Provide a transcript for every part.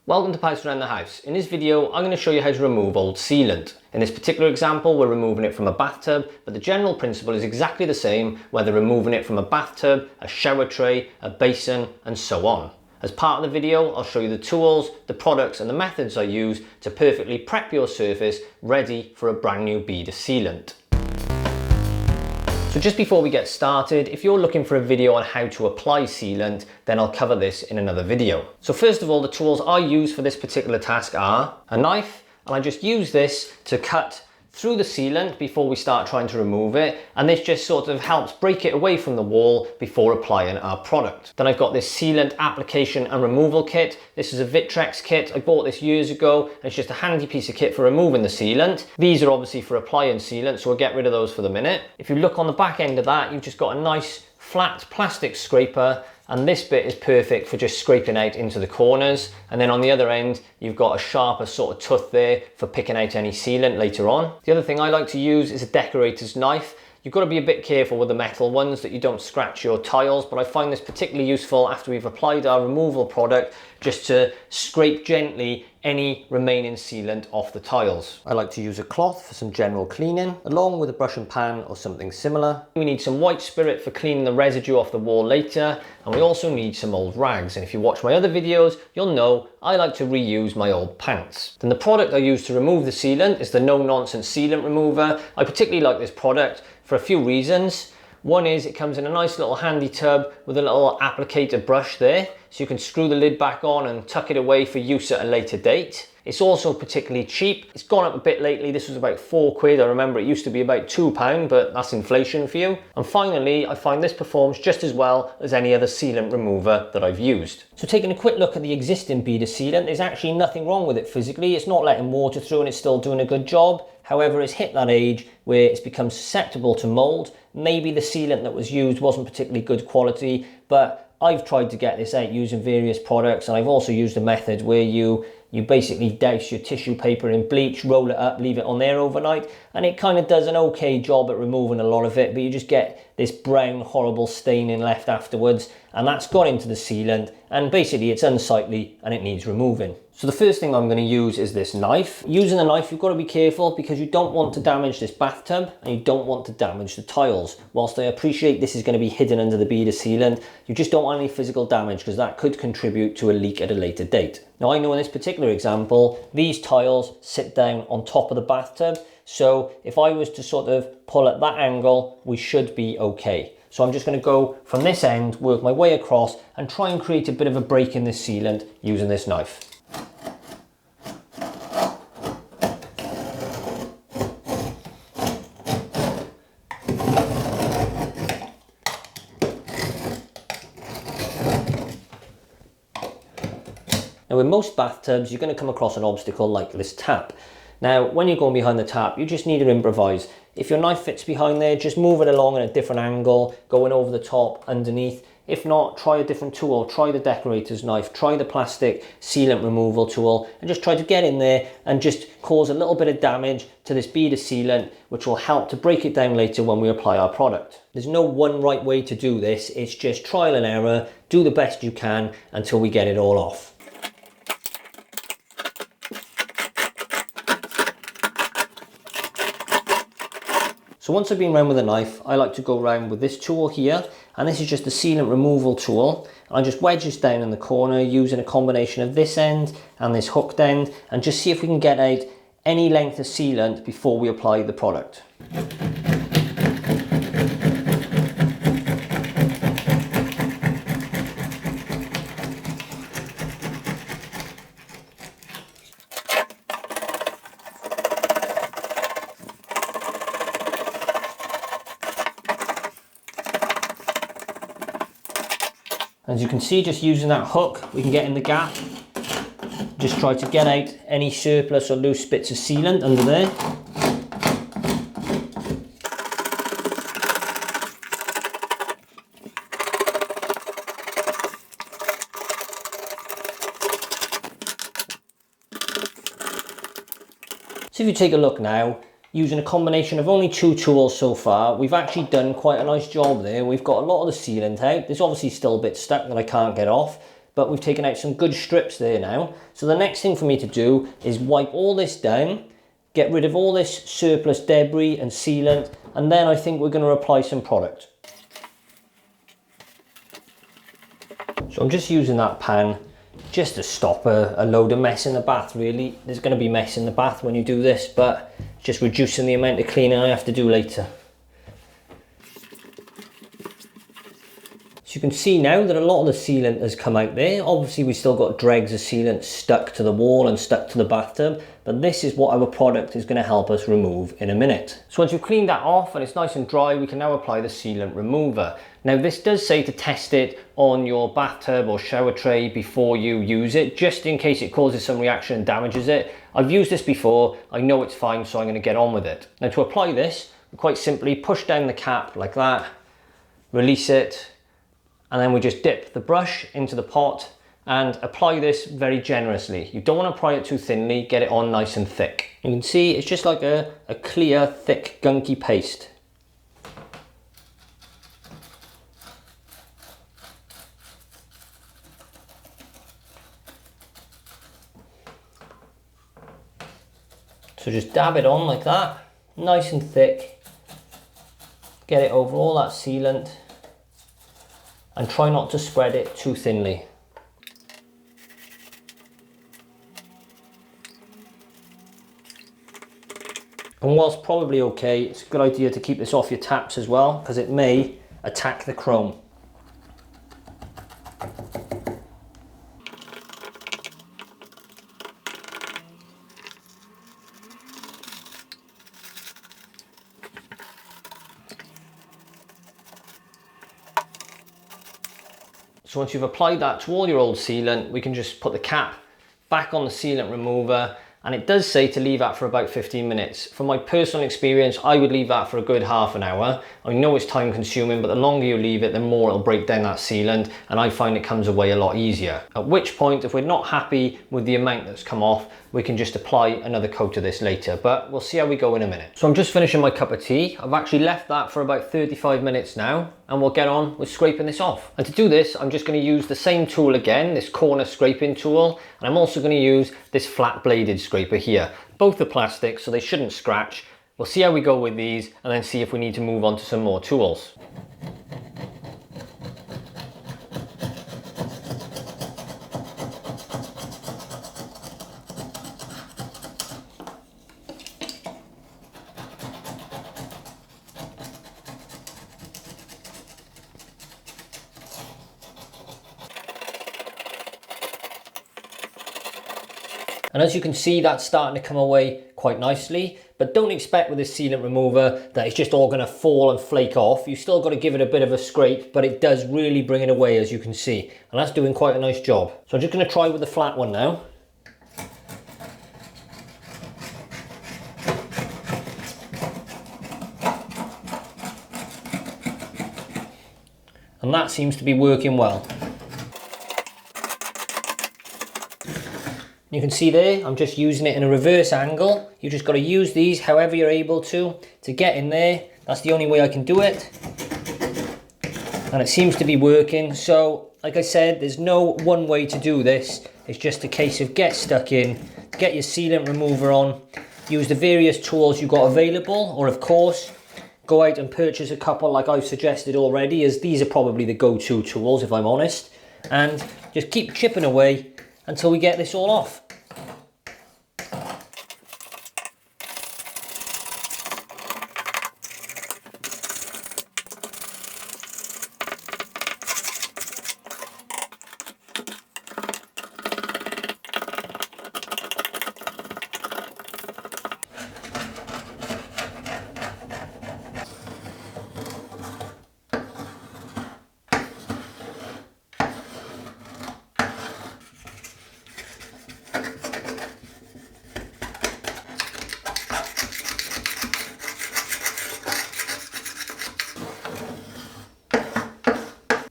Welcome to Pipes Around the House. In this video, I'm going to show you how to remove old sealant. In this particular example, we're removing it from a bathtub, but the general principle is exactly the same, whether removing it from a bathtub, a shower tray, a basin, and so on. As part of the video, I'll show you the tools, the products, and the methods I use to perfectly prep your surface ready for a brand new bead of sealant. So just before we get started, if you're looking for a video on how to apply sealant, then I'll cover this in another video. So first of all, the tools I use for this particular task are a knife, and I just use this to cut through the sealant before we start trying to remove it, and this just sort of helps break it away from the wall before applying our product. Then I've got this sealant application and removal kit. This is a Victrex kit. I bought this years ago, and it's just a handy piece of kit for removing the sealant. These are obviously for applying sealant, so we'll get rid of those for the minute. If you look on the back end of that, you've just got a nice flat plastic scraper, and this bit is perfect for just scraping out into the corners, and then on the other end you've got a sharper sort of tooth there for picking out any sealant later on. The other thing I like to use is a decorator's knife. You've got to be a bit careful with the metal ones that you don't scratch your tiles, but I find this particularly useful after we've applied our removal product, just to scrape gently any remaining sealant off the tiles. I like to use a cloth for some general cleaning, along with a brush and pan or something similar. We need some white spirit for cleaning the residue off the wall later, and we also need some old rags. And if you watch my other videos, you'll know I like to reuse my old pants. Then the product I use to remove the sealant is the No Nonsense Sealant Remover. I particularly like this product for a few reasons. One is it comes in a nice little handy tub with a little applicator brush there, so you can screw the lid back on and tuck it away for use at a later date. It's also particularly cheap. It's gone up a bit lately. This was about £4. I remember it used to be about £2, but that's inflation for you. And finally, I find this performs just as well as any other sealant remover that I've used. So taking a quick look at the existing bead of sealant, there's actually nothing wrong with it physically. It's not letting water through and it's still doing a good job. However, it's hit that age where it's become susceptible to mold. Maybe the sealant that was used wasn't particularly good quality, but I've tried to get this out using various products, and I've also used a method where you basically douse your tissue paper in bleach, roll it up, leave it on there overnight, and it kind of does an okay job at removing a lot of it, but you just get this brown horrible staining left afterwards, and that's got into the sealant, and basically it's unsightly and it needs removing. So the first thing I'm going to use is this knife. Using the knife, you've got to be careful because you don't want to damage this bathtub and you don't want to damage the tiles. Whilst I appreciate this is going to be hidden under the bead of sealant, you just don't want any physical damage because that could contribute to a leak at a later date. Now I know in this particular example, these tiles sit down on top of the bathtub, so if I was to sort of pull at that angle, we should be okay. So I'm just going to go from this end, work my way across and try and create a bit of a break in this sealant using this knife. Now in most bathtubs, you're going to come across an obstacle like this tap. Now, when you're going behind the tap, you just need to improvise. If your knife fits behind there, just move it along at a different angle, going over the top, underneath. If not, try a different tool. Try the decorator's knife, try the plastic sealant removal tool, and just try to get in there and just cause a little bit of damage to this bead of sealant, which will help to break it down later when we apply our product. There's no one right way to do this. It's just trial and error. Do the best you can until we get it all off. So once I've been around with a knife, I like to go around with this tool here, and this is just the sealant removal tool. I just wedge this down in the corner using a combination of this end and this hooked end, and just see if we can get out any length of sealant before we apply the product. As you can see, just using that hook, we can get in the gap. Just try to get out any surplus or loose bits of sealant under there. So if you take a look now, using a combination of only two tools so far, we've actually done quite a nice job there. We've got a lot of the sealant out. There's obviously still a bit stuck that I can't get off, but we've taken out some good strips there now. So the next thing for me to do is wipe all this down, get rid of all this surplus debris and sealant, and then I think we're going to apply some product. So I'm just using that pan just to stop a load of mess in the bath really. There's going to be mess in the bath when you do this, but just reducing the amount of cleaning I have to do later. So you can see now that a lot of the sealant has come out there. Obviously we still got dregs of sealant stuck to the wall and stuck to the bathtub, but this is what our product is going to help us remove in a minute. So once you've cleaned that off and it's nice and dry, we can now apply the sealant remover. Now this does say to test it on your bathtub or shower tray before you use it, just in case it causes some reaction and damages it. I've used this before, I know it's fine, so I'm going to get on with it. Now to apply this, quite simply push down the cap like that, release it, and then we just dip the brush into the pot and apply this very generously. You don't want to apply it too thinly, get it on nice and thick. You can see it's just like a clear, thick, gunky paste. So just dab it on like that, nice and thick. Get it over all that sealant. And try not to spread it too thinly. And whilst probably okay, it's a good idea to keep this off your taps as well, because it may attack the chrome. So once you've applied that to all your old sealant, we can just put the cap back on the sealant remover, and it does say to leave that for about 15 minutes. From my personal experience, I would leave that for a good half an hour. I know it's time consuming, but the longer you leave it, the more it'll break down that sealant, and I find it comes away a lot easier. At which point, if we're not happy with the amount that's come off, we can just apply another coat of this later, but we'll see how we go in a minute. So I'm just finishing my cup of tea. I've actually left that for about 35 minutes now, and we'll get on with scraping this off. And to do this, I'm just going to use the same tool again, this corner scraping tool, and I'm also going to use this flat bladed scraper here. Both are plastic, so they shouldn't scratch. We'll see how we go with these, and then see if we need to move on to some more tools. And as you can see, that's starting to come away quite nicely, but don't expect with this sealant remover that it's just all going to fall and flake off. You still got to give it a bit of a scrape, but it does really bring it away, as you can see, and that's doing quite a nice job. So I'm just going to try with the flat one now. And that seems to be working well. You can see there, I'm just using it in a reverse angle. You just got to use these however you're able to get in there. That's the only way I can do it. And it seems to be working. So, like I said, there's no one way to do this. It's just a case of get stuck in, get your sealant remover on, use the various tools you've got available, or of course, go out and purchase a couple like I've suggested already, as these are probably the go-to tools if I'm honest. And just keep chipping away until we get this all off.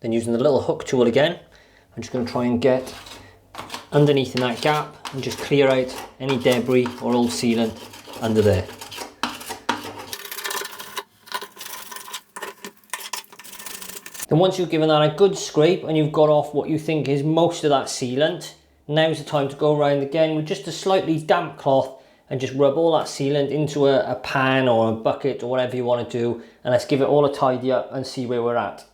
Then using the little hook tool again, I'm just going to try and get underneath in that gap and just clear out any debris or old sealant under there. Then once you've given that a good scrape and you've got off what you think is most of that sealant, now's the time to go around again with just a slightly damp cloth and just rub all that sealant into a pan or a bucket or whatever you want to do, and let's give it all a tidy up and see where we're at.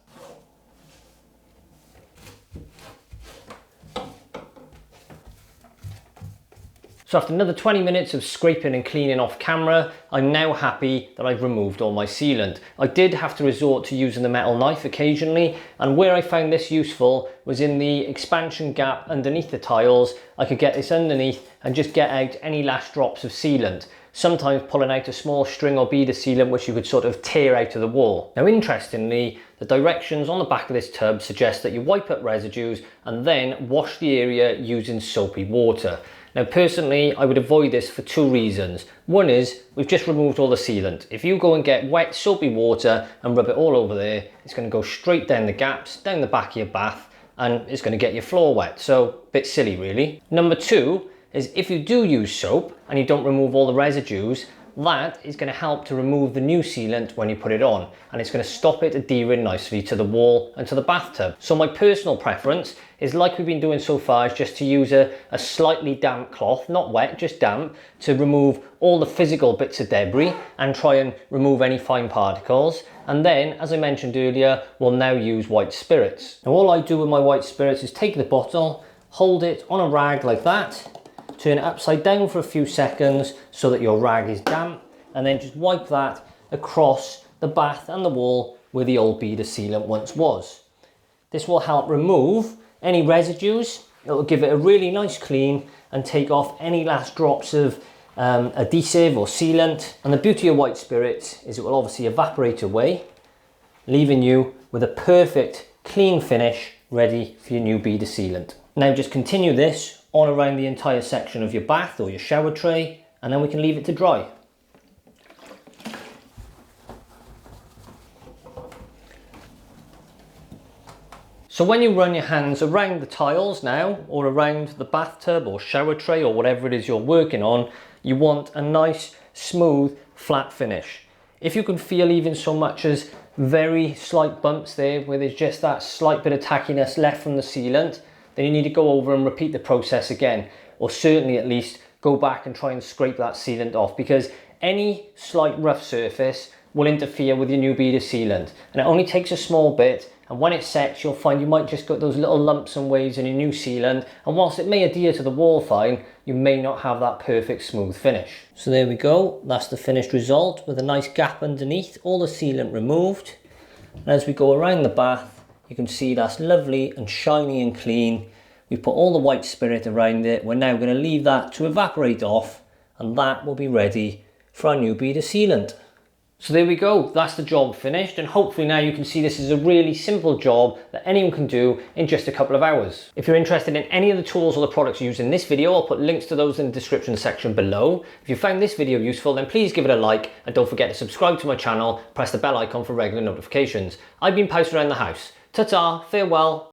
So after another 20 minutes of scraping and cleaning off camera, I'm now happy that I've removed all my sealant. I did have to resort to using the metal knife occasionally, and where I found this useful was in the expansion gap underneath the tiles. I could get this underneath and just get out any last drops of sealant. Sometimes pulling out a small string or bead of sealant which you could sort of tear out of the wall. Now interestingly, the directions on the back of this tub suggest that you wipe up residues and then wash the area using soapy water. Now personally, I would avoid this for two reasons. One is, we've just removed all the sealant. If you go and get wet soapy water and rub it all over there, it's going to go straight down the gaps, down the back of your bath, and it's going to get your floor wet. So, a bit silly really. Number two is, if you do use soap and you don't remove all the residues, that is going to help to remove the new sealant when you put it on, and it's going to stop it adhering nicely to the wall and to the bathtub. So my personal preference is, like we've been doing so far, is just to use a slightly damp cloth, not wet, just damp, to remove all the physical bits of debris and try and remove any fine particles. And then, as I mentioned earlier, we'll now use white spirits. Now all I do with my white spirits is take the bottle, hold it on a rag like that, turn it upside down for a few seconds so that your rag is damp, and then just wipe that across the bath and the wall where the old bead of sealant once was. This will help remove any residues. It will give it a really nice clean and take off any last drops of adhesive or sealant. And the beauty of white spirits is it will obviously evaporate away, leaving you with a perfect clean finish ready for your new bead of sealant. Now just continue this on around the entire section of your bath or your shower tray, and then we can leave it to dry. So when you run your hands around the tiles now, or around the bathtub or shower tray or whatever it is you're working on, you want a nice, smooth, flat finish. If you can feel even so much as very slight bumps there where there's just that slight bit of tackiness left from the sealant, then you need to go over and repeat the process again, or certainly at least go back and try and scrape that sealant off, because any slight rough surface will interfere with your new bead of sealant, and it only takes a small bit, and when it sets you'll find you might just got those little lumps and waves in your new sealant, and whilst it may adhere to the wall fine, you may not have that perfect smooth finish. So there we go, that's the finished result with a nice gap underneath, all the sealant removed. And as we go around the bath, you can see that's lovely and shiny and clean. We put all the white spirit around it. We're now going to leave that to evaporate off, and that will be ready for our new bead of sealant. So there we go, that's the job finished, and hopefully now you can see this is a really simple job that anyone can do in just a couple of hours. If you're interested in any of the tools or the products used in this video, I'll put links to those in the description section below. If you found this video useful, then please give it a like, and don't forget to subscribe to my channel, press the bell icon for regular notifications. I've been Poused Around the House. Ta-ta, farewell.